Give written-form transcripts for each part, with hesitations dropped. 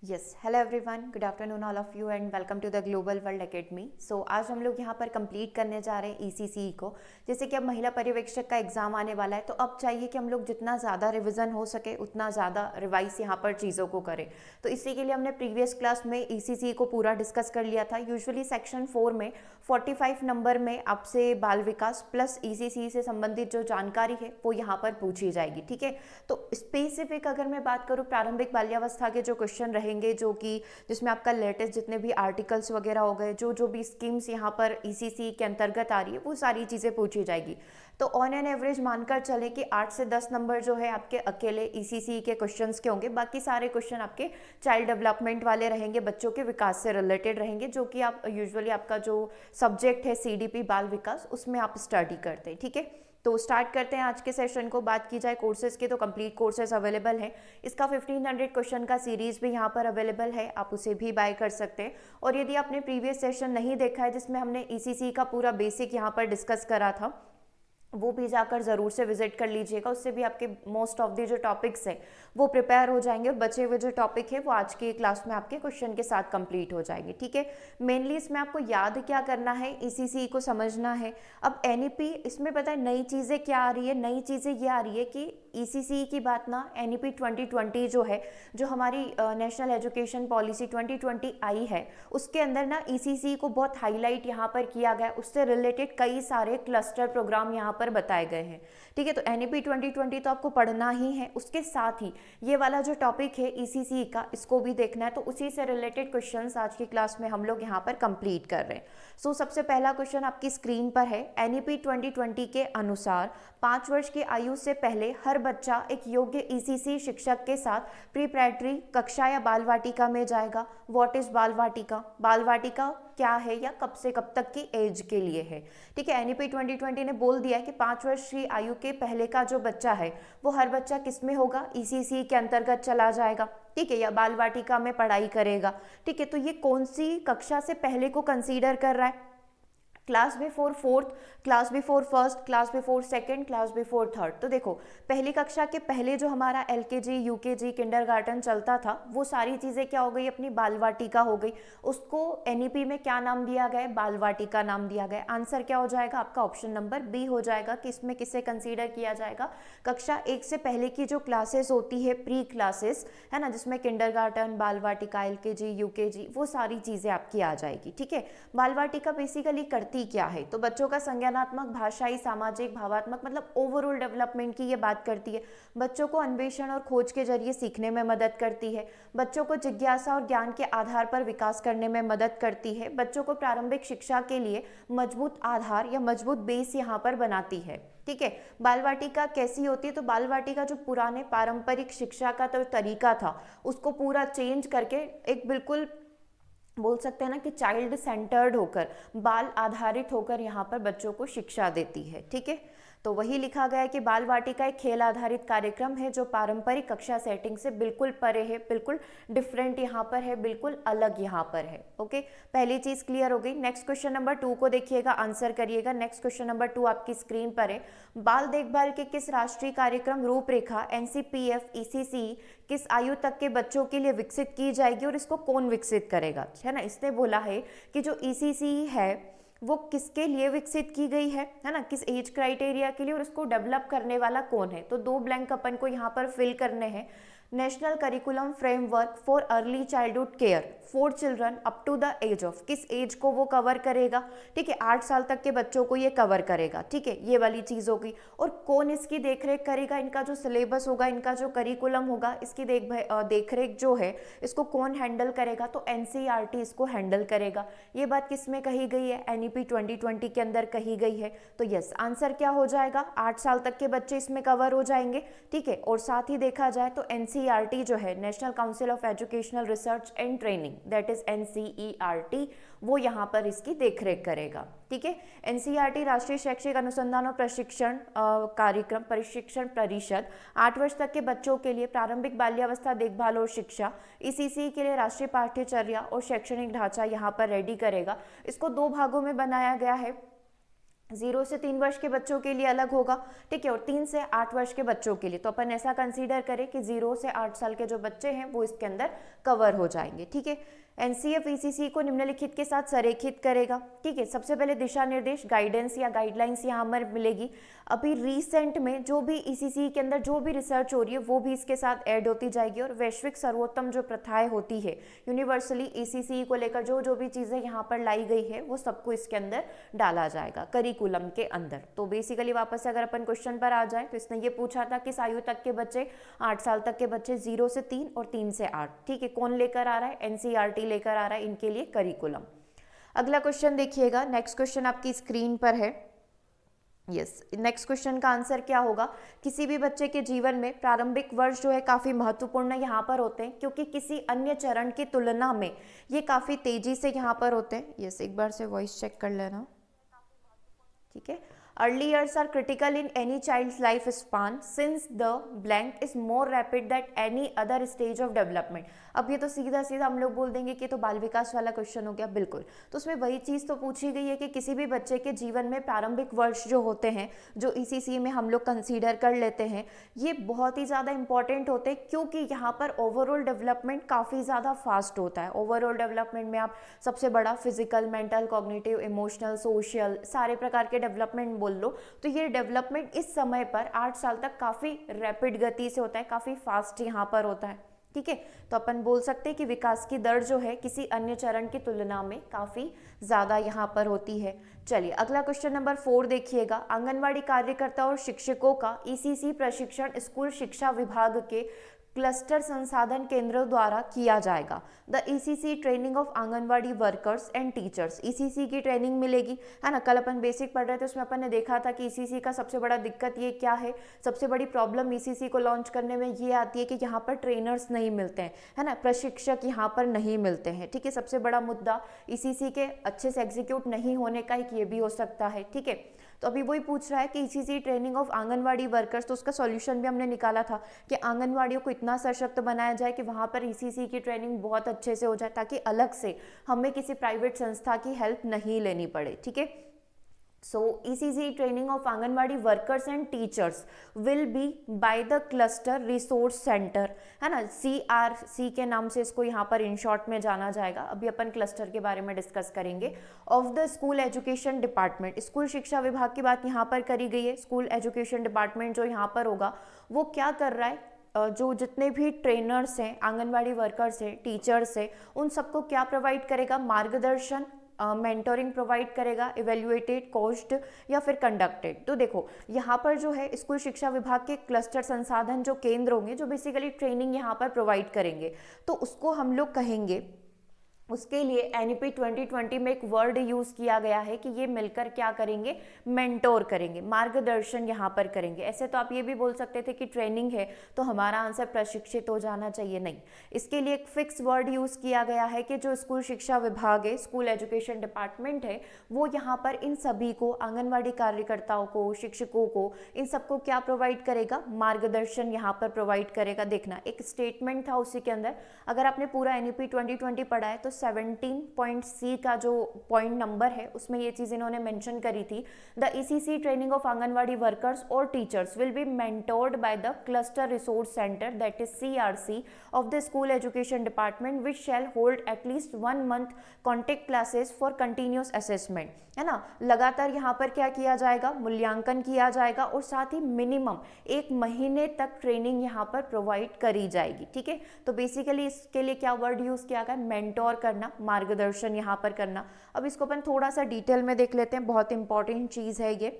Yes, hello everyone, good afternoon all of you and welcome to the global world academy. So आज हम लोग यहाँ पर complete करने जा रहे हैं ईसीसी को। जैसे कि अब महिला पर्यवेक्षक का एग्जाम आने वाला है, तो अब चाहिए कि हम लोग जितना ज़्यादा रिवीजन हो सके उतना ज़्यादा रिवाइज यहाँ पर चीज़ों को करें। तो इसी के लिए हमने प्रीवियस क्लास में ईसीसी को पूरा डिस्कस कर लिया था। यूजुअली सेक्शन 4 में 45 नंबर में आपसे बाल विकास प्लस ईसीसी से संबंधित जो जानकारी है वो यहाँ पर पूछी जाएगी। ठीक है, तो स्पेसिफिक अगर मैं बात करूँ, प्रारंभिक बाल्यावस्था के जो क्वेश्चन रहेंगे, जो कि जिसमें आपका लेटेस्ट जितने भी आर्टिकल्स वगैरह हो गए, जो जो भी स्कीम्स यहाँ पर ईसीसी के अंतर्गत आ रही है, वो सारी चीज़ें पूछी जाएगी। तो ऑन एन एवरेज मानकर चले कि 8 से 10 नंबर जो है आपके अकेले ईसीसी के क्वेश्चंस के होंगे। बाकी सारे क्वेश्चन आपके चाइल्ड डेवलपमेंट वाले रहेंगे, बच्चों के विकास से रिलेटेड रहेंगे, जो कि आप यूजुअली आपका जो सब्जेक्ट है सीडीपी बाल विकास, उसमें आप स्टडी करते हैं। ठीक है, तो स्टार्ट करते हैं आज के सेशन को। बात की जाए कोर्सेज की, तो कंप्लीट कोर्सेज अवेलेबल हैं। इसका 1500 क्वेश्चन का सीरीज भी यहाँ पर अवेलेबल है, आप उसे भी बाय कर सकते हैं। और यदि आपने प्रीवियस सेशन नहीं देखा है जिसमें हमने ईसीसी का पूरा बेसिक यहाँ पर डिस्कस करा था, वो भी जाकर ज़रूर से विजिट कर लीजिएगा। उससे भी आपके मोस्ट ऑफ दी जो टॉपिक्स हैं वो प्रिपेयर हो जाएंगे, और बचे हुए जो टॉपिक है वो आज की क्लास में आपके क्वेश्चन के साथ कंप्लीट हो जाएंगे। ठीक है, मेनली इसमें आपको याद क्या करना है, ईसीसी को समझना है। अब एनईपी, इसमें पता है नई चीज़ें क्या आ रही है, नई चीज़ें ये आ रही है कि ईसीसी की बात ना, एनईपी 2020 जो है, जो हमारी नेशनल एजुकेशन पॉलिसी 2020 आई है, उसके अंदर ना ईसीसी को बहुत हाईलाइट यहाँ पर किया गया। उससे रिलेटेड कई सारे क्लस्टर प्रोग्राम यहाँ पर बताए गए हैं। ठीक है, तो एनईपी 2020 तो आपको पढ़ना ही है, उसके साथ ही ये वाला जो टॉपिक है ईसीसी का, इसको भी देखना है। तो उसी से रिलेटेड क्वेश्चंस आज की क्लास में हम लोग यहाँ पर कंप्लीट कर रहे हैं। सो सबसे पहला क्वेश्चन आपकी स्क्रीन पर है। एनईपी 2020 के अनुसार 5 वर्ष की आयु से पहले हर बच्चा एक योग्य ईसीसी शिक्षक के साथ प्री प्राइमरी कक्षा या बाल वाटिका में जाएगा। व्हाट इज बाल वाटिका? बाल वाटिका क्या है या कब से कब तक की एज के लिए है? ठीक है, एनईपी 2020 ने बोल दिया है कि 5 वर्ष की आयु के पहले का जो बच्चा है वो हर बच्चा किस में होगा, ईसीसी के अंतर्गत चला जाएगा। ठीक है, या बाल वाटिका में पढ़ाई करेगा। ठीक है, तो ये कौन सी कक्षा से पहले को कंसीडर कर रहा है? Class before fourth, class before first, class before second, class before third. तो देखो, पहली कक्षा के पहले जो हमारा एलकेजी, यूकेजी, किंडरगार्टन चलता था, वो सारी चीज़ें क्या हो गई, अपनी बाल वाटिका हो गई। उसको एनईपी में क्या नाम दिया गया? बाल वाटिका नाम दिया गया। आंसर क्या हो जाएगा आपका? ऑप्शन नंबर बी हो जाएगा कि इसमें किसे कंसीडर किया जाएगा? कक्षा 1 से पहले की जो क्लासेस होती है, प्री क्लासेस है ना, जिसमें किंडरगार्टन, बाल वाटिका, एलकेजी, यूकेजी, वो सारी चीज़ें आपकी आ जाएगी। ठीक है, बाल वाटिका बेसिकली करती क्या है? तो बच्चों का संज्ञानात्मक, भाषाई, सामाजिक, भावात्मक, मतलब ओवरऑल डेवलपमेंट की ये बात करती है। बच्चों को अन्वेषण और खोज के जरिए सीखने में मदद करती है। बच्चों को जिज्ञासा और ज्ञान के आधार पर विकास करने में मदद करती है। बच्चों को प्रारंभिक शिक्षा के लिए मजबूत आधार या मजबूत बेस यहाँ पर बनाती है। ठीक है, बाल वाटिका कैसी होती है? तो बाल वाटिका जो पुराने पारंपरिक शिक्षा का तो तरीका था, उसको पूरा चेंज करके एक बिल्कुल बोल सकते हैं ना कि चाइल्ड सेंटर्ड होकर, बाल आधारित होकर यहाँ पर बच्चों को शिक्षा देती है। ठीक है, तो वही लिखा गया है कि बाल वाटिका एक खेल आधारित कार्यक्रम है जो पारंपरिक कक्षा सेटिंग से बिल्कुल परे है, बिल्कुल डिफरेंट यहाँ पर है, बिल्कुल अलग यहाँ पर है। ओके, पहली चीज क्लियर हो गई। नेक्स्ट क्वेश्चन नंबर 2 को देखिएगा, आंसर करिएगा। नेक्स्ट क्वेश्चन नंबर 2 आपकी स्क्रीन पर है। बाल देखभाल के किस राष्ट्रीय कार्यक्रम रूपरेखा एनसीपीएफ ईसीसी किस आयु तक के बच्चों के लिए विकसित की जाएगी और इसको कौन विकसित करेगा? है ना, इसने बोला है कि जो ईसीसी है वो किसके लिए विकसित की गई है ना, किस एज क्राइटेरिया के लिए, और उसको डेवलप करने वाला कौन है? तो 2 ब्लैंक अपन को यहाँ पर फिल करने हैं। National curriculum framework for early childhood care for children up to the age of, किस एज को वो कवर करेगा? ठीक है, 8 साल तक के बच्चों को ये कवर करेगा। ठीक है, ये वाली चीज होगी। और कौन इसकी देखरेख करेगा? इनका जो सिलेबस होगा, इनका जो करिकुलम होगा, इसकी देखरेख जो है, इसको कौन हैंडल करेगा? तो एनसीईआरटी इसको हैंडल करेगा। ये बात किस में कही गई है? एनईपी 2020 के अंदर कही गई है। तो यस, आंसर क्या हो जाएगा? 8 साल तक के बच्चे इसमें कवर हो जाएंगे। ठीक है, और साथ ही देखा जाए तो एनसीईआरटी जो है, national council of educational research and training, that is NCERT, वो यहाँ पर इसकी देखरेख करेगा। ठीक है, एनसीईआरटी राष्ट्रीय शैक्षिक अनुसंधान और प्रशिक्षण कार्यक्रम प्रशिक्षण परिषद 8 वर्ष तक के बच्चों के लिए प्रारंभिक बाल्यावस्था देखभाल और शिक्षा, ईसीसी के लिए राष्ट्रीय पाठ्यचर्या और शैक्षणिक ढांचा यहाँ पर रेडी करेगा। इसको 2 भागों में बनाया गया है। 0 से 3 वर्ष के बच्चों के लिए अलग होगा, ठीक है, और 3 से 8 वर्ष के बच्चों के लिए। तो अपन ऐसा कंसीडर करें कि 0 से 8 साल के जो बच्चे हैं वो इसके अंदर कवर हो जाएंगे, ठीक है। एनसीएफ ईसीसी को निम्नलिखित के साथ संरेखित करेगा, ठीक है। सबसे पहले दिशा निर्देश, गाइडेंस या गाइडलाइंस यहाँ पर मिलेगी। अभी रिसेंट में जो भी ईसीसी के अंदर जो भी रिसर्च हो रही है वो भी इसके साथ ऐड होती जाएगी, और वैश्विक सर्वोत्तम जो प्रथाएं होती है यूनिवर्सली ईसीसी को लेकर जो जो भी चीज़ें यहाँ पर लाई गई है वो सबको इसके अंदर डाला जाएगा करिकुलम के अंदर। तो बेसिकली वापस से अगर अपन क्वेश्चन पर आ जाए तो इसने ये पूछा था किस आयु तक के बच्चे, 8 साल तक के बच्चे, 0 से 3 और 3 से 8, ठीक है। कौन लेकर आ रहा है? एनसीईआरटी लेकर आ रहा है इनके लिए करिकुलम। अगला क्वेश्चन देखिएगा, नेक्स्ट क्वेश्चन आपकी स्क्रीन पर है। यस, नेक्स्ट क्वेश्चन का आंसर क्या होगा? किसी भी बच्चे के जीवन में प्रारंभिक वर्ष जो है काफी महत्वपूर्ण यहाँ पर होते हैं, क्योंकि किसी अन्य चरण की तुलना में ये काफी तेजी से यहाँ पर होते हैं। यस, एक बार से वॉइस चेक कर लेना, ठीक है। Early years are critical in any child's life span since the blank is more rapid than any other stage of development। अब ये तो सीधा सीधा हम लोग बोल देंगे कि तो बाल विकास वाला क्वेश्चन हो गया, बिल्कुल। तो उसमें वही चीज़ तो पूछी गई है कि किसी भी बच्चे के जीवन में प्रारंभिक वर्ष जो होते हैं, जो ईसीसी में हम लोग कंसीडर कर लेते हैं, ये बहुत ही ज़्यादा इंपॉर्टेंट होते हैं, क्योंकि यहाँ पर ओवरऑल डेवलपमेंट काफ़ी ज़्यादा फास्ट होता है। ओवरऑल डेवलपमेंट में आप सबसे बड़ा physical, mental, cognitive, emotional, social, सारे प्रकार के डेवलपमेंट बोल लो, तो ये डेवलपमेंट इस समय पर 8 साल तक काफ़ी रैपिड गति से होता है, काफ़ी फास्ट यहाँ पर होता है, ठीक है। तो अपन बोल सकते हैं कि विकास की दर जो है किसी अन्य चरण की तुलना में काफ़ी ज़्यादा यहाँ पर होती है। चलिए अगला क्वेश्चन नंबर 4 देखिएगा। आंगनवाड़ी कार्यकर्ता और शिक्षकों का ईसीसी प्रशिक्षण स्कूल शिक्षा विभाग के क्लस्टर संसाधन केंद्रों द्वारा किया जाएगा। The ECC training of anganwadi workers and teachers, ECC की ट्रेनिंग मिलेगी, है ना। कल अपन बेसिक पढ़ रहे थे, उसमें अपन ने देखा था कि ईसीसी का सबसे बड़ा दिक्कत ये क्या है, सबसे बड़ी प्रॉब्लम ईसीसी को लॉन्च करने में ये आती है कि यहाँ पर ट्रेनर्स नहीं मिलते हैं, है ना, प्रशिक्षक यहाँ पर नहीं मिलते हैं, ठीक है। सबसे बड़ा मुद्दा ईसीसी के अच्छे से एग्जीक्यूट नहीं होने का एक ये भी हो सकता है, ठीक है। तो अभी वही पूछ रहा है कि ECC training of anganwadi workers, तो उसका सॉल्यूशन भी हमने निकाला था कि आंगनवाड़ियों को इतना सशक्त बनाया जाए कि वहाँ पर ईसीसी की ट्रेनिंग बहुत अच्छे से हो जाए, ताकि अलग से हमें किसी प्राइवेट संस्था की हेल्प नहीं लेनी पड़े, ठीक है। So ECC training of Anganwadi workers and teachers will be by the cluster resource center, है ना, CRC के नाम से इसको यहाँ पर इन शॉर्ट में जाना जाएगा। अभी अपन क्लस्टर के बारे में डिस्कस करेंगे। Of the school education department, school शिक्षा विभाग की बात यहाँ पर करी गई है। स्कूल एजुकेशन डिपार्टमेंट जो यहाँ पर होगा वो क्या कर रहा है, जो जितने भी ट्रेनर्स हैं, आंगनवाड़ी वर्कर्स हैं, टीचर्स हैं, उन सबको क्या प्रोवाइड करेगा? मार्गदर्शन, मेंटोरिंग प्रोवाइड करेगा, इवेल्युएटेड, कोच्ड या फिर कंडक्टेड। तो देखो यहाँ पर जो है स्कूल शिक्षा विभाग के क्लस्टर संसाधन जो केंद्र होंगे, जो बेसिकली ट्रेनिंग यहाँ पर प्रोवाइड करेंगे, तो उसको हम लोग कहेंगे, उसके लिए एनईपी 2020 में एक वर्ड यूज किया गया है कि ये मिलकर क्या करेंगे? मेंटोर करेंगे, मार्गदर्शन यहाँ पर करेंगे। ऐसे तो आप ये भी बोल सकते थे कि ट्रेनिंग है तो हमारा आंसर प्रशिक्षित हो जाना चाहिए, नहीं। इसके लिए एक फिक्स वर्ड यूज किया गया है कि जो स्कूल शिक्षा विभाग है, स्कूल एजुकेशन डिपार्टमेंट है, वो यहाँ पर इन सभी को, आंगनवाड़ी कार्यकर्ताओं को, शिक्षकों को, इन सबको क्या प्रोवाइड करेगा? मार्गदर्शन यहाँ पर प्रोवाइड करेगा। देखना एक स्टेटमेंट था उसी के अंदर, अगर आपने पूरा एनईपी 2020 पढ़ा है तो 17.C का जो पॉइंट नंबर है उसमें ये चीज इन्होंने मेंशन करी थी। The ECC training of anganwadi workers और teachers will be mentored by the cluster resource centre, that is CRC of the school education department, which shall hold at least 1 month contact classes for continuous assessment, है ना। लगातार यहाँ पर क्या किया जाएगा? मूल्यांकन किया जाएगा, और साथ ही मिनिमम 1 महीने तक ट्रेनिंग यहाँ पर प्रोवाइड करी जाएगी, ठीक है। तो बेसिकली इसके लिए क्या वर्ड यूज किया गया? मेंटोर करना, मार्गदर्शन यहाँ पर करना। अब इसको अपन थोड़ा सा डिटेल में देख लेते हैं, बहुत इंपॉर्टेंट चीज है ये।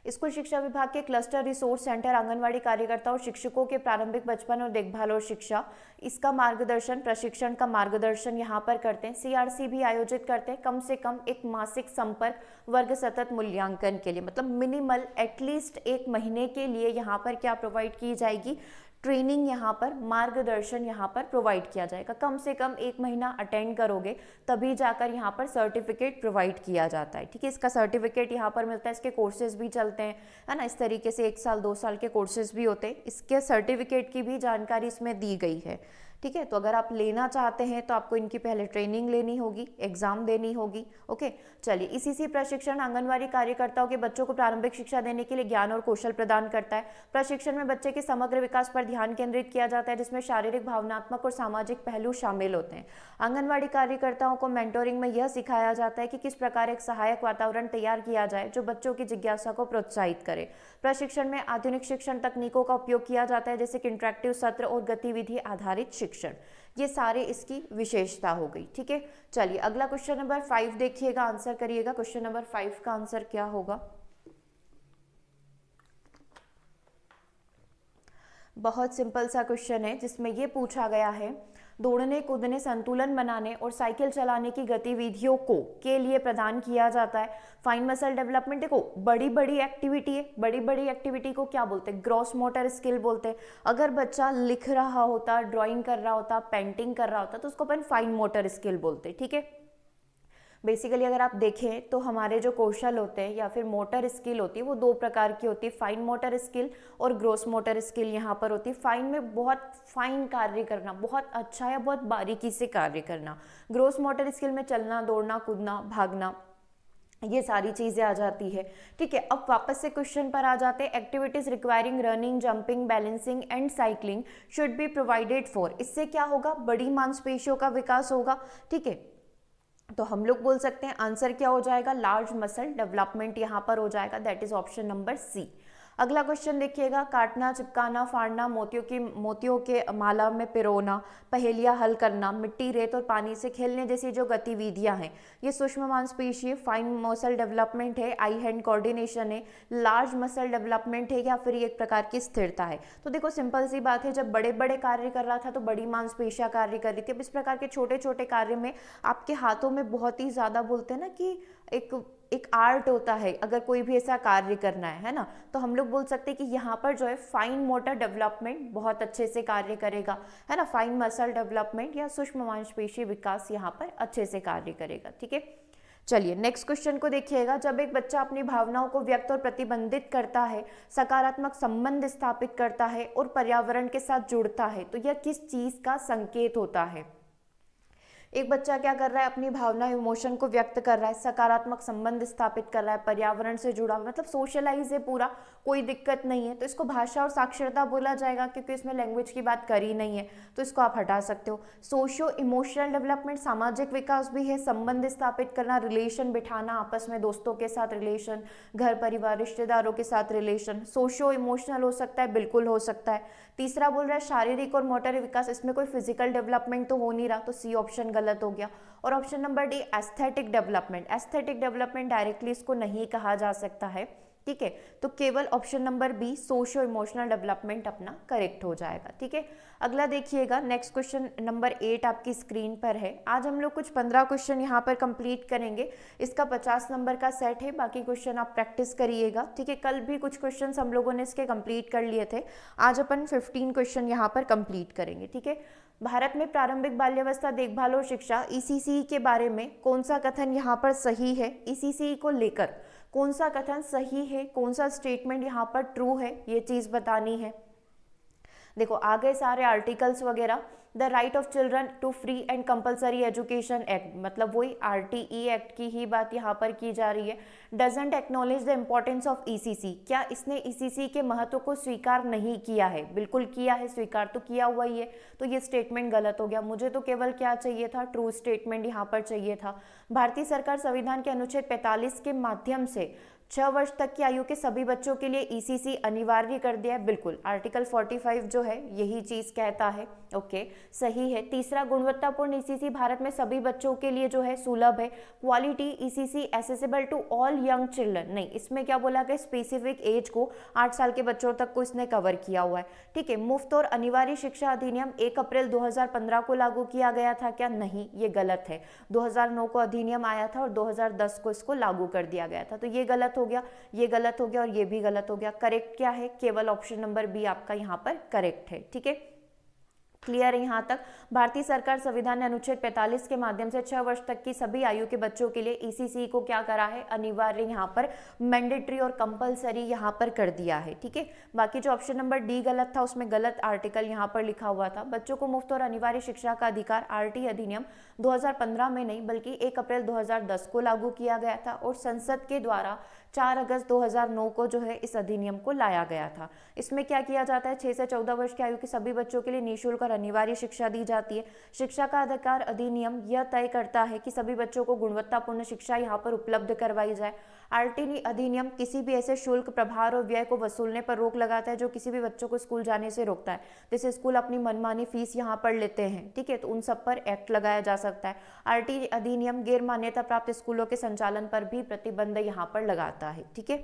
स्कूल शिक्षा विभाग के क्लस्टर रिसोर्स सेंटर आंगनवाड़ी कार्यकर्ता और शिक्षकों के प्रारंभिक बचपन और देखभाल और शिक्षा, इसका मार्गदर्शन, प्रशिक्षण का मार्गदर्शन यहाँ पर करते हैं। CRC भी आयोजित करते हैं कम से कम एक मासिक संपर्क वर्ग सतत मूल्यांकन के लिए, मतलब मिनिमल एटलीस्ट 1 महीने के लिए यहाँ पर क्या प्रोवाइड की जाएगी? ट्रेनिंग यहाँ पर, मार्गदर्शन यहाँ पर प्रोवाइड किया जाएगा। कम से कम 1 महीना अटेंड करोगे तभी जाकर यहाँ पर सर्टिफिकेट प्रोवाइड किया जाता है, ठीक है। इसका सर्टिफिकेट यहाँ पर मिलता है, इसके कोर्सेज भी चलते हैं, है ना। इस तरीके से 1 साल 2 साल के कोर्सेज भी होते हैं, इसके सर्टिफिकेट की भी जानकारी इसमें दी गई है, ठीक है। तो अगर आप लेना चाहते हैं तो आपको इनकी पहले ट्रेनिंग लेनी होगी, एग्जाम देनी होगी। ओके, चलिए। ईसीसी प्रशिक्षण आंगनवाड़ी कार्यकर्ताओं के बच्चों को प्रारंभिक शिक्षा देने के लिए ज्ञान और कौशल प्रदान करता है। प्रशिक्षण में बच्चे के समग्र विकास पर ध्यान केंद्रित किया जाता है, जिसमें शारीरिक, भावनात्मक और सामाजिक पहलू शामिल होते हैं। आंगनवाड़ी कार्यकर्ताओं को मेंटोरिंग में यह सिखाया जाता है कि किस प्रकार एक सहायक वातावरण तैयार किया जाए जो बच्चों की जिज्ञासा को प्रोत्साहित करे। प्रशिक्षण में आधुनिक शिक्षण तकनीकों का उपयोग किया जाता है, जैसे कि इंटरेक्टिव सत्र और गतिविधि आधारित शिक्षण। ये सारे इसकी विशेषता हो गई। ठीक है, चलिए अगला क्वेश्चन नंबर 5 देखिएगा, आंसर करिएगा। क्वेश्चन नंबर 5 का आंसर क्या होगा? बहुत सिंपल सा क्वेश्चन है, जिसमें ये पूछा गया है दौड़ने, कूदने, संतुलन बनाने और साइकिल चलाने की गतिविधियों को के लिए प्रदान किया जाता है। फाइन मसल डेवलपमेंट, देखो बड़ी बड़ी एक्टिविटी है, बड़ी बड़ी एक्टिविटी को क्या बोलते हैं? ग्रॉस मोटर स्किल बोलते हैं। अगर बच्चा लिख रहा होता, ड्राइंग कर रहा होता, पेंटिंग कर रहा होता, तो उसको अपन फाइन मोटर स्किल बोलते हैं। ठीक है, बेसिकली अगर आप देखें तो हमारे जो कौशल होते हैं या फिर मोटर स्किल होती है वो दो प्रकार की होती है, फाइन मोटर स्किल और ग्रोस मोटर स्किल यहाँ पर होती है। फाइन में बहुत फाइन कार्य करना, बहुत अच्छा या बहुत बारीकी से कार्य करना। ग्रोस मोटर स्किल में चलना, दौड़ना, कूदना, भागना, ये सारी चीजें आ जाती है। ठीक है, अब वापस से क्वेश्चन पर आ जाते हैं। Activities requiring running, jumping, balancing and cycling should be provided for. इससे क्या होगा? बड़ी मांसपेशियों का विकास होगा। ठीक है, तो हम लोग बोल सकते हैं आंसर क्या हो जाएगा? लार्ज मसल डेवलपमेंट यहाँ पर हो जाएगा। That is option number C. अगला क्वेश्चन देखिएगा। काटना, चिपकाना, फाड़ना, मोतियों के माला में पिरोना, पहेलियां हल करना, मिट्टी, रेत और पानी से खेलने जैसी जो गतिविधियां हैं, ये सूक्ष्म मांसपेशी, फाइन मसल डेवलपमेंट है, आई हैंड कोऑर्डिनेशन है, लार्ज मसल डेवलपमेंट है, या फिर ये एक प्रकार की स्थिरता है। तो देखो सिंपल सी बात है, जब बड़े बड़े कार्य कर रहा था तो बड़ी मांसपेशियां कार्य कर रही थी। अब इस प्रकार के छोटे छोटे कार्य में आपके हाथों में बहुत ही ज्यादा, बोलते हैं ना कि एक आर्ट होता है, अगर कोई भी ऐसा कार्य करना है ना, तो हम लोग बोल सकते हैं कि यहाँ पर जो है फाइन मोटर डेवलपमेंट बहुत अच्छे से कार्य करेगा, है ना। फाइन मसल डेवलपमेंट या सूक्ष्म मांसपेशी विकास यहाँ पर अच्छे से कार्य करेगा। ठीक है, चलिए नेक्स्ट क्वेश्चन को देखिएगा। जब एक बच्चा अपनी भावनाओं को व्यक्त और प्रतिबंधित करता है, सकारात्मक संबंध स्थापित करता है और पर्यावरण के साथ जुड़ता है, तो यह किस चीज का संकेत होता है? एक बच्चा क्या कर रहा है? अपनी भावना, इमोशन को व्यक्त कर रहा है, सकारात्मक संबंध स्थापित कर रहा है, पर्यावरण से जुड़ा हुआ, मतलब सोशलाइज है पूरा, कोई दिक्कत नहीं है, तो इसको भाषा और साक्षरता बोला जाएगा, क्योंकि इसमें लैंग्वेज की बात करी नहीं है, तो इसको आप हटा सकते हो। सोशियो इमोशनल डेवलपमेंट, सामाजिक विकास भी है, संबंध स्थापित करना, रिलेशन बिठाना, आपस में दोस्तों के साथ रिलेशन, घर परिवार रिश्तेदारों के साथ रिलेशन, सोशियो इमोशनल हो सकता है, बिल्कुल हो सकता है। तीसरा बोल रहा है शारीरिक और मोटर विकास, इसमें कोई फिजिकल डेवलपमेंट तो हो नहीं रहा, तो सी ऑप्शन गलत हो गया। और option number D aesthetic development, aesthetic development directly इसको नहीं कहा जा सकता है। ठीक है, तो केवल option number B socio emotional development अपना करेक्ट हो जाएगा। ठीक है, अगला देखिएगा। नेक्स्ट क्वेश्चन नंबर 8 आपकी स्क्रीन पर है। आज हम लोग कुछ 15 क्वेश्चन यहाँ पर कंप्लीट करेंगे। इसका 50 नंबर का सेट है, बाकी क्वेश्चन आप प्रैक्टिस करिएगा। ठीक है, कल भी कुछ क्वेश्चन हम लोगों ने इसके कंप्लीट कर लिए थे, आज अपन 15 क्वेश्चन यहाँ पर कंप्लीट करेंगे। ठीक है, भारत में प्रारंभिक बाल्यावस्था देखभाल और शिक्षा ईसीसी के बारे में कौन सा कथन यहाँ पर सही है? ईसीसी को लेकर कौन सा कथन सही है, कौन सा स्टेटमेंट यहाँ पर ट्रू है, ये चीज बतानी है। देखो आ गए सारे आर्टिकल्स वगैरह। The right of children to free and compulsory education act, मतलब वही आरटीई एक्ट की ही बात यहाँ पर की जा रही है। Doesn't acknowledge the importance of ECC, क्या इसने ईसीसी के महत्व को स्वीकार नहीं किया है? बिल्कुल किया है, स्वीकार तो किया हुआ ही है, तो ये स्टेटमेंट गलत हो गया। मुझे तो केवल क्या चाहिए था? ट्रू स्टेटमेंट यहाँ पर चाहिए था। भारतीय सरकार संविधान के अनुच्छेद 45 के माध्यम से 6 वर्ष तक की आयु के सभी बच्चों के लिए ईसीसी अनिवार्य कर दिया है। बिल्कुल, आर्टिकल 45 जो है यही चीज कहता है। ओके, सही है। तीसरा, गुणवत्तापूर्ण ईसीसी भारत में सभी बच्चों के लिए जो है सुलभ है। Quality ECC accessible to all young children, नहीं, इसमें क्या बोला गया? स्पेसिफिक एज को 8 साल के बच्चों तक को इसने कवर किया हुआ है। ठीक है, मुफ्त और अनिवार्य शिक्षा अधिनियम 1 अप्रैल 2015 को लागू किया गया था क्या? नहीं, ये गलत है। 2009 को अधिनियम आया था और 2010 को इसको लागू कर दिया गया था, तो ये गलत हो गया, ये गलत हो गया और ये भी गलत हो गया। करेक्ट क्या है? केवल ऑप्शन नंबर बी आपका यहाँ पर करेक्ट है। ठीक है, क्लियर है यहाँ तक? भारतीय सरकार संविधान ने अनुच्छेद 45 के माध्यम से 6 वर्ष तक की सभी आयु के बच्चों के लिए ईसीसी को क्या करा है, अनिवार्य यहाँ पर मैंडेटरी और कंपलसरी यहाँ पर कर दिया है। ठीक है, बाकी जो ऑप्शन नंबर डी गलत था उसमें गलत आर्टिकल यहाँ पर लिखा हुआ था। बच्चों को मुफ्त और अनिवार्य शिक्षा का अधिकार आरटी अधिनियम 2015 में नहीं बल्कि 1 अप्रैल 2010 को लागू किया गया था और संसद के द्वारा 4 अगस्त 2009 को जो है इस अधिनियम को लाया गया था। इसमें क्या किया जाता है, 6 से 14 वर्ष की आयु के सभी बच्चों के लिए निःशुल्क और अनिवार्य शिक्षा दी जाती है। शिक्षा का अधिकार अधिनियम यह तय करता है कि सभी बच्चों को गुणवत्तापूर्ण शिक्षा यहाँ पर उपलब्ध करवाई जाए। आरटी अधिनियम किसी भी ऐसे शुल्क, प्रभार और व्यय को वसूलने पर रोक लगाता है जो किसी भी बच्चों को स्कूल जाने से रोकता है। जैसे स्कूल अपनी मनमानी फीस यहाँ पर लेते हैं, ठीक है, तो उन सब पर एक्ट लगाया जा सकता है। आरटी अधिनियम गैर मान्यता प्राप्त स्कूलों के संचालन पर भी प्रतिबंध यहाँ पर लगाता है। ठीक है,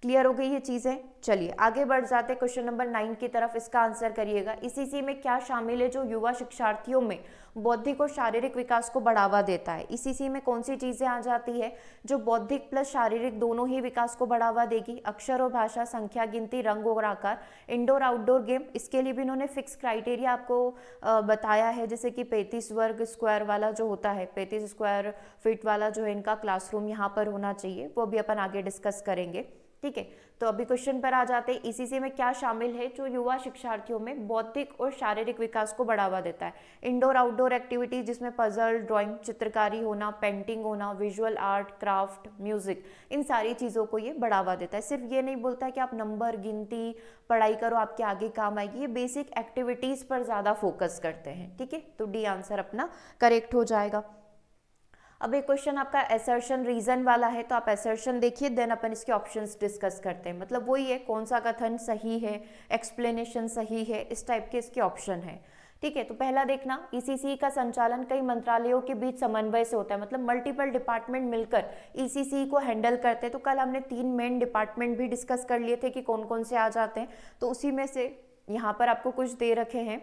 क्लियर हो गई ये चीजें? चलिए आगे बढ़ जाते क्वेश्चन नंबर 9 की तरफ। इसका आंसर करिएगा, ईसीसी में क्या शामिल है जो युवा शिक्षार्थियों में बौद्धिक और शारीरिक विकास को बढ़ावा देता है? ईसीसी में कौन सी चीजें आ जाती है जो बौद्धिक प्लस शारीरिक दोनों ही विकास को बढ़ावा देगी? अक्षर और भाषा, संख्या गिनती, रंग और आकार, इंडोर आउटडोर गेम। इसके लिए भी इन्होंने फिक्स क्राइटेरिया आपको बताया है, जैसे कि 35 वर्ग स्क्वायर वाला जो होता है, 35 स्क्वायर फीट वाला जो है इनका क्लासरूम यहाँ पर होना चाहिए, वो भी अपन आगे डिस्कस करेंगे। ठीक है, तो अभी क्वेश्चन पर आ जाते हैं, ईसीसी में क्या शामिल है जो युवा शिक्षार्थियों में बौद्धिक और शारीरिक विकास को बढ़ावा देता है? इंडोर आउटडोर एक्टिविटीज जिसमें पजल, ड्राइंग, चित्रकारी होना, पेंटिंग होना, विजुअल आर्ट, क्राफ्ट, म्यूजिक, इन सारी चीज़ों को ये बढ़ावा देता है। सिर्फ ये नहीं बोलता है कि आप नंबर, गिनती, पढ़ाई करो आपके आगे काम आएगी, ये बेसिक एक्टिविटीज़ पर ज़्यादा फोकस करते हैं। ठीक है, तो डी आंसर अपना करेक्ट हो जाएगा। अब एक क्वेश्चन आपका असर्शन रीजन वाला है, तो आप असर्शन देखिए, देन अपन इसके ऑप्शंस डिस्कस करते हैं। मतलब वही है, कौन सा कथन सही है, एक्सप्लेनेशन सही है, इस टाइप के इसके ऑप्शन है। ठीक है, तो पहला देखना, ईसीसी का संचालन कई मंत्रालयों के बीच समन्वय से होता है, मतलब मल्टीपल डिपार्टमेंट मिलकर ईसीसी को हैंडल करते हैं। तो कल हमने 3 मेन डिपार्टमेंट भी डिस्कस कर लिए थे कि कौन कौन से आ जाते हैं, तो उसी में से यहाँ पर आपको कुछ दे रखे हैं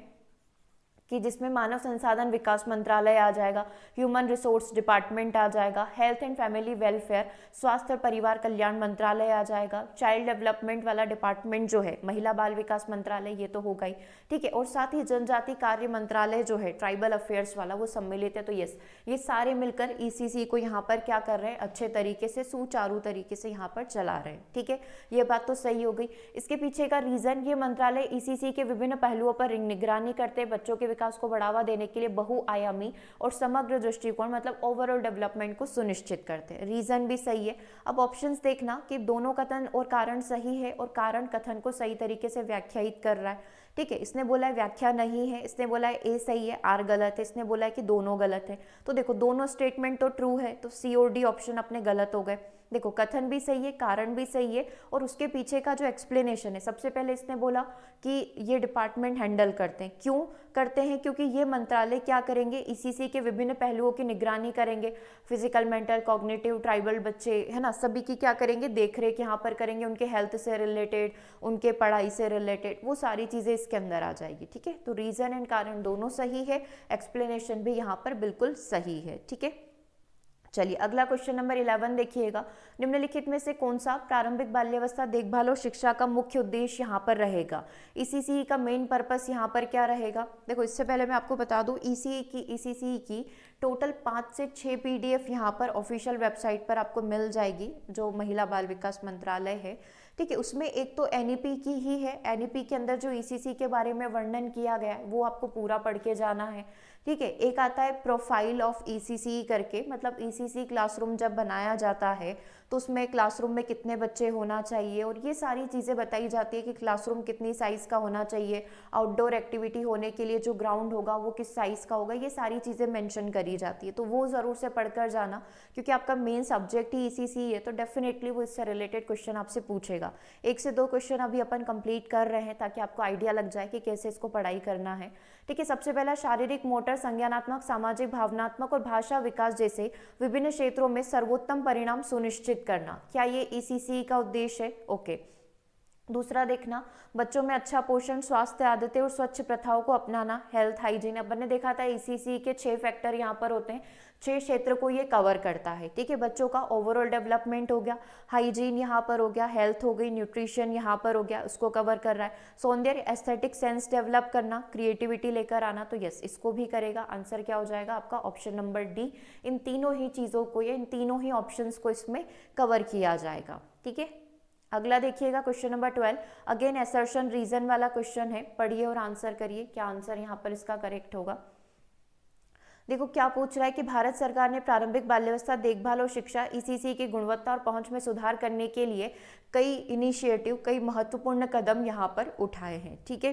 कि जिसमें मानव संसाधन विकास मंत्रालय आ जाएगा, ह्यूमन रिसोर्स डिपार्टमेंट आ जाएगा, हेल्थ एंड फैमिली वेलफेयर, स्वास्थ्य और परिवार कल्याण मंत्रालय आ जाएगा, चाइल्ड डेवलपमेंट वाला डिपार्टमेंट जो है महिला बाल विकास मंत्रालय, ये तो होगा ही। ठीक है, और साथ ही जनजाति कार्य मंत्रालय जो है ट्राइबल अफेयर्स वाला, वो सम्मिलित है। तो यस, ये सारे मिलकर ईसीसी को यहाँ पर क्या कर रहे हैं, अच्छे तरीके से, सुचारू तरीके से यहाँ पर चला रहे हैं। ठीक है, ये बात तो सही हो गई। इसके पीछे का रीजन, ये मंत्रालय ईसीसी के विभिन्न पहलुओं पर निगरानी करते हैं, बच्चों के विकास को बढ़ावा देने के लिए बहुआयामी और समग्र दृष्टिकोण, मतलब ओवरऑल डेवलपमेंट को सुनिश्चित करते हैं। रीजन भी सही है। अब ऑप्शंस देखना कि दोनों कथन और कारण सही है और कारण कथन को सही तरीके से व्याख्यायित कर रहा है। ठीक है, इसने बोला है व्याख्या नहीं है, इसने बोला है ए सही है, आर गलत है, इसने बोला है कि दोनों गलत है। तो देखो दोनों स्टेटमेंट तो ट्रू है, तो सी और डी ऑप्शन अपने गलत हो गए। देखो कथन भी सही है, कारण भी सही है, और उसके पीछे का जो एक्सप्लेनेशन है, सबसे पहले इसने बोला कि ये डिपार्टमेंट हैंडल करते हैं। क्यों करते हैं? क्योंकि ये मंत्रालय क्या करेंगे, ईसीसी के विभिन्न पहलुओं की निगरानी करेंगे, फिजिकल, मेंटल, कॉग्निटिव, ट्राइबल बच्चे है ना, सभी की क्या करेंगे, देख रेख यहाँ पर करेंगे, उनके हेल्थ से रिलेटेड, उनके पढ़ाई से रिलेटेड, वो सारी चीज़ें इसके अंदर आ जाएगी। ठीक है, तो रीजन एंड कारण दोनों सही है, एक्सप्लेनेशन भी यहाँ पर बिल्कुल सही है। ठीक है, चलिए अगला क्वेश्चन नंबर 11 देखिएगा, निम्नलिखित में से कौन सा प्रारंभिक बाल्यावस्था देखभाल और शिक्षा का मुख्य उद्देश्य यहाँ पर रहेगा? ईसीसी का मेन पर्पस यहाँ पर क्या रहेगा? देखो इससे पहले मैं आपको बता दूं, ईसीसी की टोटल 5 से 6 पीडीएफ यहाँ पर ऑफिशियल वेबसाइट पर आपको मिल जाएगी, जो महिला बाल विकास मंत्रालय है। ठीक है, उसमें एक तो एनईपी की ही है, एनईपी के अंदर जो ईसीसी के बारे में वर्णन किया गया है वो आपको पूरा पढ़ के जाना है। ठीक है, एक आता है प्रोफाइल ऑफ ईसीसी करके, मतलब ईसीसी क्लासरूम जब बनाया जाता है तो उसमें क्लासरूम में कितने बच्चे होना चाहिए, और ये सारी चीज़ें बताई जाती है कि क्लासरूम कितनी साइज़ का होना चाहिए, आउटडोर एक्टिविटी होने के लिए जो ग्राउंड होगा वो किस साइज़ का होगा, ये सारी चीज़ें मेंशन करी जाती है। तो वो ज़रूर से पढ़कर जाना, क्योंकि आपका मेन सब्जेक्ट ही ईसीसी है, तो डेफिनेटली वो इससे रिलेटेड क्वेश्चन आपसे पूछेगा। 1 से 2 क्वेश्चन अभी अपन कंप्लीट कर रहे हैं ताकि आपको आइडिया लग जाए कि कैसे इसको पढ़ाई करना है। ठीक है, सबसे पहला शारीरिक, मोटर, संज्ञानात्मक, सामाजिक, भावनात्मक और भाषा विकास जैसे विभिन्न क्षेत्रों में सर्वोत्तम परिणाम सुनिश्चित करना, क्या ये ईसीसी का उद्देश्य है? ओके, दूसरा देखना, बच्चों में अच्छा पोषण, स्वास्थ्य आदतें और स्वच्छ प्रथाओं को अपनाना, हेल्थ हाइजीन। अपन ने देखा था ईसीसी के 6 फैक्टर यहाँ पर होते हैं, 6 क्षेत्र को ये कवर करता है। ठीक है, बच्चों का ओवरऑल डेवलपमेंट हो गया, हाइजीन यहाँ पर हो गया, हेल्थ हो गई, न्यूट्रिशन यहाँ पर हो गया, उसको कवर कर रहा है। सौंदर्य एस्थेटिक सेंस डेवलप करना, क्रिएटिविटी लेकर आना, तो यस इसको भी करेगा। आंसर क्या हो जाएगा आपका ऑप्शन नंबर डी। इन तीनों ही चीज़ों को, या इन तीनों ही ऑप्शंस को इसमें कवर किया जाएगा। ठीक है, अगला देखिएगा question number 12। Again assertion reason वाला क्वेश्चन है, पढ़िए और आंसर करिए क्या आंसर यहाँ पर इसका करेक्ट होगा। देखो क्या पूछ रहा है कि भारत सरकार ने प्रारंभिक बाल्यावस्था देखभाल और शिक्षा ईसीसी की गुणवत्ता और पहुंच में सुधार करने के लिए कई इनिशिएटिव, कई महत्वपूर्ण कदम यहाँ पर उठाए हैं। ठीक है,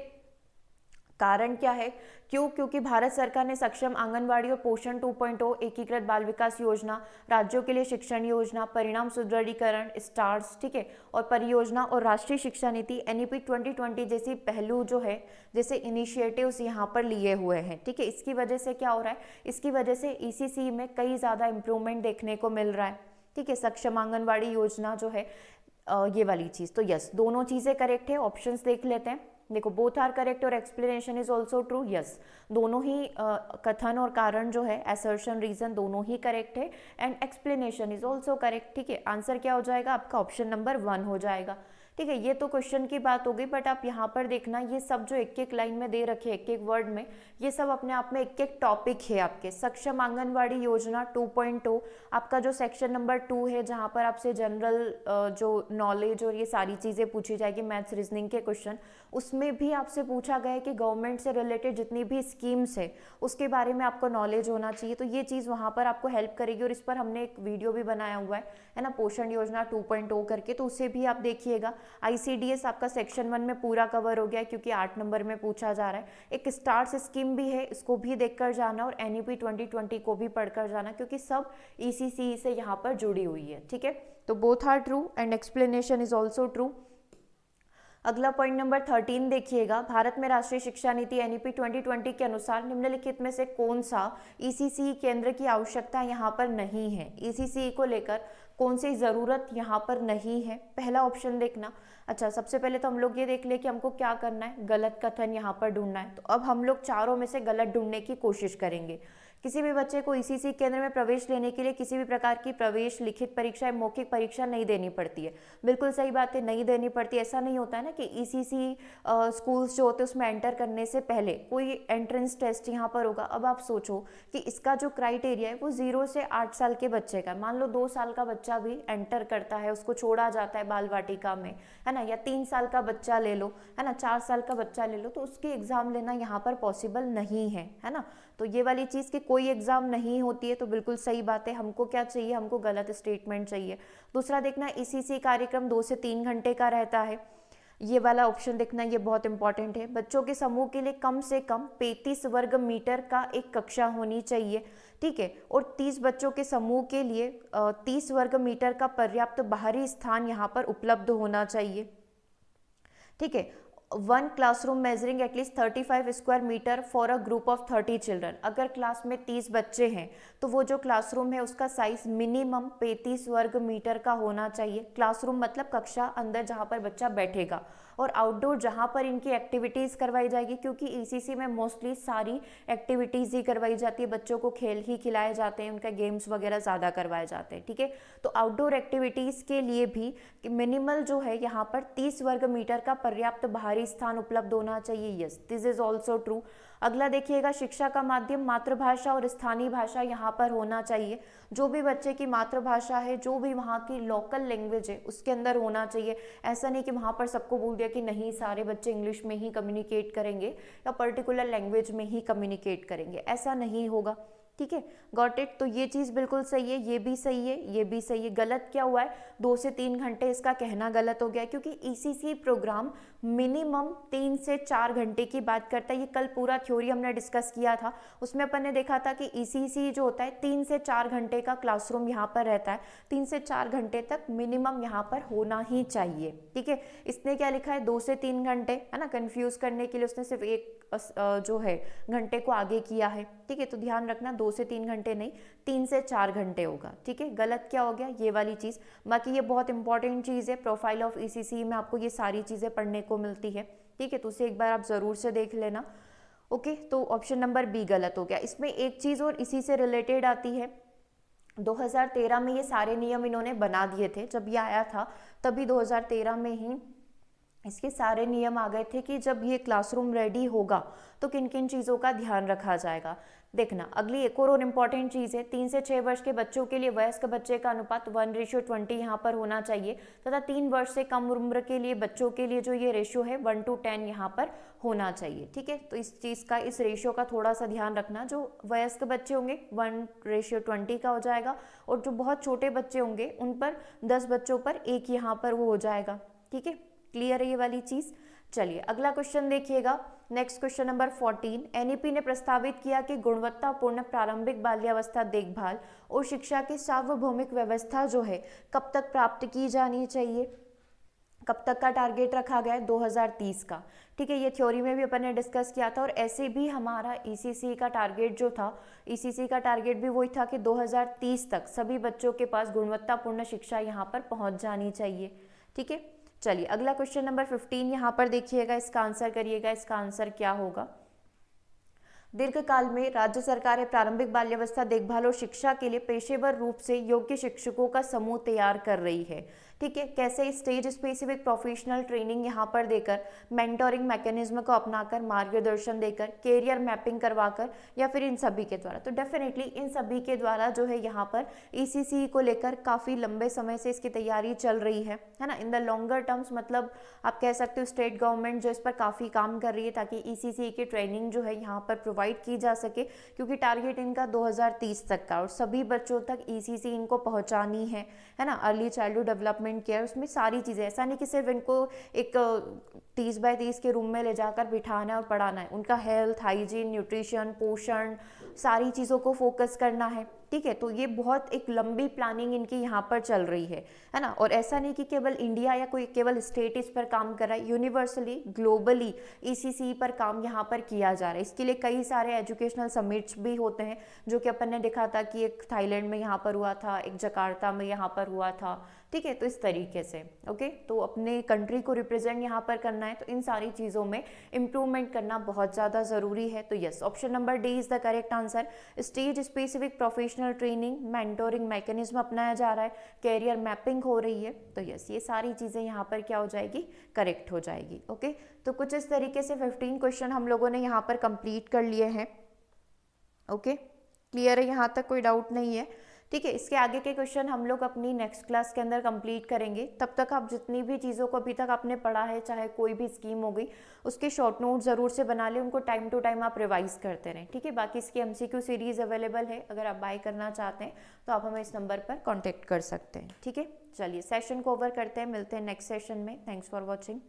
कारण क्या है, क्यों? क्योंकि भारत सरकार ने सक्षम आंगनवाड़ी और पोषण 2.0, एकीकृत बाल विकास योजना, राज्यों के लिए शिक्षण योजना, परिणाम सुदृढ़ीकरण, स्टार्स, ठीक है, और परियोजना और राष्ट्रीय शिक्षा नीति एनईपी 2020 जैसी पहलू जो है, जैसे इनिशिएटिव्स यहाँ पर लिए हुए हैं। ठीक है, इसकी वजह से क्या हो रहा है, इसकी वजह से ईसीसी में कई ज़्यादा इंप्रूवमेंट देखने को मिल रहा है। ठीक है, सक्षम आंगनवाड़ी योजना जो है, ये वाली चीज़, तो यस दोनों चीज़ें करेक्ट है। ऑप्शंस देख लेते हैं। देखो बोथ आर करेक्ट और explanation is also true. Yes, दोनों ही कथन और कारण जो है, असर्शन रीजन, दोनों ही करेक्ट है and explanation is also correct. ठीक है, आंसर क्या हो जाएगा आपका ऑप्शन नंबर 1 हो जाएगा। ठीक है, ये तो क्वेश्चन की बात हो गई, बट आप यहाँ पर देखना ये सब जो एक एक लाइन में दे रखे, एक एक वर्ड में, ये सब अपने आप में एक एक टॉपिक है आपके। सक्षम आंगनवाड़ी योजना 2.0 आपका जो सेक्शन नंबर 2 है, जहाँ पर आपसे जनरल जो नॉलेज और ये सारी चीज़ें पूछी जाएगी, मैथ्स रीजनिंग के क्वेश्चन, उसमें भी आपसे पूछा गया है कि गवर्नमेंट से रिलेटेड जितनी भी स्कीम्स है उसके बारे में आपको नॉलेज होना चाहिए। तो ये चीज़ वहाँ पर आपको हेल्प करेगी, और इस पर हमने एक वीडियो भी बनाया हुआ है ना, पोषण योजना 2.0 करके, तो उसे भी आप देखिएगा। आईसीडीएस आपका सेक्शन 1 में पूरा कवर हो गया, क्योंकि 8 नंबर में पूछा जा रहा है। एक स्टार्स स्कीम भी है, इसको भी देखकर जाना, और एनईपी 2020 को भी पढ़कर जाना, क्योंकि सब ईसीसी से यहाँ पर जुड़ी हुई है। ठीक है, तो both are true and explanation is also true. अगला पॉइंट नंबर 13 देखिएगा, भारत में राष्ट्रीय शिक्षा नीति एनईपी 2020 के अनुसार निम्नलिखित में से कौन सा ईसीसी केंद्र की आवश्यकता यहाँ पर नहीं है, ईसीसी को लेकर कौन सी जरूरत यहाँ पर नहीं है। पहला ऑप्शन देखना। अच्छा, सबसे पहले तो हम लोग ये देख ले कि हमको क्या करना है, गलत कथन यहाँ पर ढूंढना है। तो अब हम लोग चारों में से गलत ढूंढने की कोशिश करेंगे। किसी भी बच्चे को ईसीसी केंद्र में प्रवेश लेने के लिए किसी भी प्रकार की प्रवेश लिखित परीक्षा या मौखिक परीक्षा नहीं देनी पड़ती है। बिल्कुल सही बात है, नहीं देनी पड़ती। ऐसा नहीं होता है ना कि ईसीसी स्कूल्स जो होते हैं उसमें एंटर करने से पहले कोई एंट्रेंस टेस्ट यहाँ पर होगा। अब आप सोचो कि इसका जो क्राइटेरिया है वो 0 से 8 साल के बच्चे का, मान लो 2 साल का बच्चा भी एंटर करता है, उसको छोड़ा जाता है बाल वाटिका में, है ना, या 3 साल का बच्चा ले लो, है ना, 4 साल का बच्चा ले लो, तो उसकी एग्जाम लेना यहाँ पर पॉसिबल नहीं है ना। तो ये वाली चीज़ की कोई एग्जाम नहीं होती है, तो बिल्कुल सही बात है। हमको क्या चाहिए, हमको गलत स्टेटमेंट चाहिए। दूसरा देखना, ईसीसी कार्यक्रम 2 से 3 घंटे का रहता है, ये वाला ऑप्शन देखना, ये बहुत इंपॉर्टेंट है। बच्चों के समूह के लिए कम से कम 35 वर्ग मीटर का एक कक्षा होनी चाहिए। ठीक है, और 30 बच्चों के समूह के लिए 30 वर्ग मीटर का पर्याप्त बाहरी स्थान यहाँ पर उपलब्ध होना चाहिए। ठीक है, 1 classroom measuring at least 35 square metre for a group of 30 children. अगर क्लास में 30 बच्चे हैं तो वो जो क्लासरूम है उसका साइज मिनिमम 35 वर्ग मीटर का होना चाहिए। क्लासरूम मतलब कक्षा अंदर जहाँ पर बच्चा बैठेगा, और आउटडोर जहाँ पर इनकी एक्टिविटीज़ करवाई जाएगी, क्योंकि ईसीसी में मोस्टली सारी एक्टिविटीज़ ही करवाई जाती है, बच्चों को खेल ही खिलाए जाते हैं, उनका गेम्स वगैरह ज़्यादा करवाए जाते हैं। ठीक है, तो आउटडोर एक्टिविटीज़ के लिए भी मिनिमल जो है यहाँ पर 30 वर्ग मीटर का पर्याप्त बाहरी स्थान उपलब्ध होना चाहिए। Yes, this is also true. अगला देखिएगा, शिक्षा का माध्यम मातृभाषा और स्थानीय भाषा यहाँ पर होना चाहिए। जो भी बच्चे की मातृभाषा है, जो भी वहाँ की लोकल लैंग्वेज है उसके अंदर होना चाहिए। ऐसा नहीं कि वहाँ पर सबको बोल दिया कि नहीं सारे बच्चे इंग्लिश में ही कम्युनिकेट करेंगे या पर्टिकुलर लैंग्वेज में ही कम्युनिकेट करेंगे, ऐसा नहीं होगा। ठीक है, गॉट इट। तो ये चीज़ बिल्कुल सही है, ये भी सही है, ये भी सही है। गलत क्या हुआ है, 2 से 3 घंटे, इसका कहना गलत हो गया, क्योंकि ईसीसी प्रोग्राम मिनिमम 3 से 4 घंटे की बात करता है। ये कल पूरा थ्योरी हमने डिस्कस किया था, उसमें अपन ने देखा था कि ईसीसी जो होता है 3 से 4 घंटे का क्लासरूम यहाँ पर रहता है। 3 से 4 घंटे तक मिनिमम यहाँ पर होना ही चाहिए। ठीक है, इसने क्या लिखा है 2 से 3 घंटे, है ना, कन्फ्यूज करने के लिए उसने सिर्फ एक जो है घंटे को आगे किया है। ठीक है, तो ध्यान रखना 2 से 3 घंटे नहीं, 3 से 4 घंटे होगा। ठीक है, गलत क्या हो गया ये वाली चीज़। बाकी ये बहुत इंपॉर्टेंट चीज़ है, प्रोफाइल ऑफ ईसीसी में आपको ये सारी चीज़ें पढ़ने को मिलती है। ठीक है, तो उसे एक बार आप ज़रूर से देख लेना। ओके, तो ऑप्शन नंबर बी गलत हो गया। इसमें एक चीज़ और इसी से रिलेटेड आती है, 2013 में ये सारे नियम इन्होंने बना दिए थे। जब ये आया था तभी 2013 में ही इसके सारे नियम आ गए थे कि जब ये क्लासरूम रेडी होगा तो किन किन चीज़ों का ध्यान रखा जाएगा। देखना, अगली एक और इम्पॉर्टेंट चीज़ है, 3 से 6 वर्ष के बच्चों के लिए वयस्क बच्चे का अनुपात 1:20 यहाँ पर होना चाहिए, तथा 3 वर्ष से कम उम्र के लिए बच्चों के लिए जो ये रेशियो है 1:10 यहाँ पर होना चाहिए। ठीक है, तो इस चीज़ का, इस रेशियो का थोड़ा सा ध्यान रखना। जो वयस्क बच्चे होंगे 1:20 का हो जाएगा, और जो बहुत छोटे बच्चे होंगे उन पर 10 बच्चों पर 1 यहाँ पर वो हो जाएगा। ठीक है, क्लियर है ये वाली चीज़। चलिए अगला क्वेश्चन देखिएगा, नेक्स्ट क्वेश्चन नंबर 14। एनईपी ने प्रस्तावित किया कि गुणवत्तापूर्ण प्रारंभिक बाल्यावस्था देखभाल और शिक्षा की सार्वभौमिक व्यवस्था जो है कब तक प्राप्त की जानी चाहिए। कब तक का टारगेट रखा गया है, 2030 का। ठीक है, ये थ्योरी में भी अपन ने डिस्कस किया था, और ऐसे भी हमारा ईसीसी का टारगेट जो था, ईसीसी का टारगेट भी वही था कि 2030 तक सभी बच्चों के पास गुणवत्तापूर्ण शिक्षा यहाँ पर पहुँच जानी चाहिए। ठीक है, चलिए अगला क्वेश्चन नंबर 15 यहाँ पर देखिएगा, इसका आंसर करिएगा। इसका आंसर क्या होगा, दीर्घकाल में राज्य सरकारें प्रारंभिक बाल्यावस्था देखभाल और शिक्षा के लिए पेशेवर रूप से योग्य शिक्षकों का समूह तैयार कर रही है। ठीक है, कैसे, स्टेज स्पेसिफिक प्रोफेशनल ट्रेनिंग यहाँ पर देकर, मेंटोरिंग मैकेनिज्म को अपनाकर, मार्गदर्शन देकर, कैरियर मैपिंग करवाकर, या फिर इन सभी के द्वारा। तो डेफिनेटली इन सभी के द्वारा जो है यहाँ पर ईसीसी को लेकर काफ़ी लंबे समय से इसकी तैयारी चल रही है ना। इन द लॉन्गर टर्म्स, मतलब आप कह सकते हो स्टेट गवर्नमेंट जो इस पर काफ़ी काम कर रही है ताकि ईसीसी की ट्रेनिंग जो है यहाँ पर प्रोवाइड की जा सके, क्योंकि टारगेट इनका 2030 तक का, और सभी बच्चों तक ईसीसी इनको पहुँचानी है ना। अर्ली चाइल्डहुड डेवलपमेंट केयर, उसमें सारी चीज़ें, ऐसा नहीं कि सिर्फ इनको एक 30x30 के रूम में ले जाकर बिठाना है और पढ़ाना है। उनका हेल्थ, हाइजीन, न्यूट्रिशन, पोषण, सारी चीज़ों को फोकस करना है। ठीक है, तो ये बहुत एक लंबी प्लानिंग इनकी यहाँ पर चल रही है ना। और ऐसा नहीं कि केवल इंडिया या कोई केवल स्टेट इस पर काम कर रहा है, यूनिवर्सली ग्लोबली ईसीसी पर काम यहाँ पर किया जा रहा है। इसके लिए कई सारे एजुकेशनल समिट्स भी होते हैं, जो कि अपन ने देखा था कि एक थाईलैंड में यहाँ पर हुआ था, एक जकार्ता में यहाँ पर हुआ था। ठीक है, तो इस तरीके से ओके, तो अपने कंट्री को रिप्रेजेंट यहाँ पर करना है, तो इन सारी चीज़ों में इम्प्रूवमेंट करना बहुत ज़्यादा ज़रूरी है। तो yes, option number D is the correct answer. Stage specific professional training, mentoring mechanism अपनाया जा रहा है, कैरियर मैपिंग हो रही है। तो यस, ये सारी चीज़ें यहाँ पर क्या हो जाएगी, करेक्ट हो जाएगी। ओके, तो कुछ इस तरीके से 15 क्वेश्चन हम लोगों ने यहाँ पर कंप्लीट कर लिए हैं। ओके, क्लियर है, यहाँ तक कोई डाउट नहीं है। ठीक है, इसके आगे के क्वेश्चन हम लोग अपनी नेक्स्ट क्लास के अंदर कंप्लीट करेंगे। तब तक आप जितनी भी चीज़ों को अभी तक आपने पढ़ा है, चाहे कोई भी स्कीम हो गई, उसके शॉर्ट नोट ज़रूर से बना लें, उनको टाइम टू टाइम आप रिवाइज करते रहें। ठीक है, बाकी इसकी एमसीक्यू सीरीज़ अवेलेबल है, अगर आप बाय करना चाहते हैं तो आप हमें इस नंबर पर कॉन्टैक्ट कर सकते हैं। ठीक है, चलिए सेशन को ओवर करते हैं, मिलते हैं नेक्स्ट सेशन में। Thanks for watching.